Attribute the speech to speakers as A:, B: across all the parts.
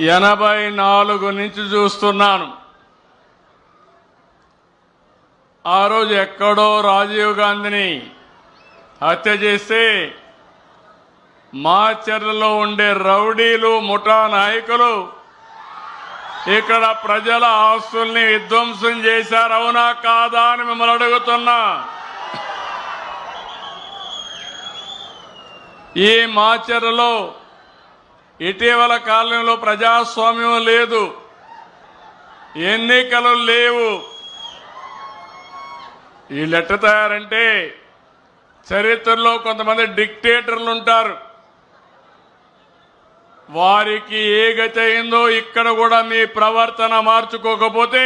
A: 84 నుంచి చూస్తున్నాను. ఆ రోజు ఎక్కడో రాజీవ్ గాంధీని హత్య చేస్తే మాచర్లలో ఉండే రౌడీలు ముఠా నాయకులు ఇక్కడ ప్రజల ఆస్తుల్ని విధ్వంసం చేశారు. అవునా కాదా అని మిమ్మల్ని అడుగుతున్నా. ఈ మాచర్లలో ఇటీవల కాలంలో ప్రజాస్వామ్యం లేదు, ఎన్నికలు లేవు. వీళ్ళు ఎట్ట తయారంటే చరిత్రలో కొంతమంది డిక్టేటర్లు ఉంటారు, వారికి ఏ గతి అయిందో ఇక్కడ కూడా మీ ప్రవర్తన మార్చుకోకపోతే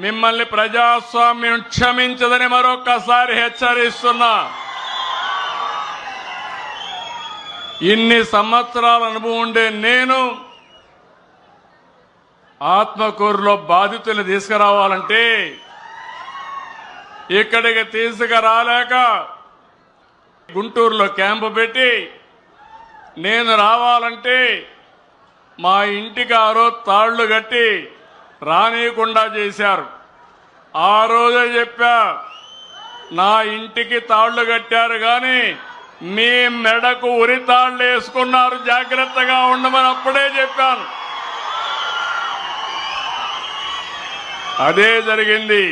A: మిమ్మల్ని ప్రజాస్వామ్యం క్షమించదని మరొక్కసారి హెచ్చరిస్తున్నా. ఇన్ని సంవత్సరాల అనుభవం ఉండే నేను ఆత్మకూరులో బాధితుల్ని తీసుకురావాలంటే ఇక్కడికి తీసుకురాలేక గుంటూరులో క్యాంపు పెట్టి నేను రావాలంటే మా ఇంటికి ఆ రోజు తాళ్లు కట్టి రానీయకుండా చేశారు. ఆ రోజే చెప్పా, నా ఇంటికి తాళ్లు కట్టారు కానీ మీ మెడకు ఉరి తాళ్లు వేసుకున్నారు, జాగ్రత్తగా ఉండమని అప్పుడే చెప్పాను. అదే జరిగింది.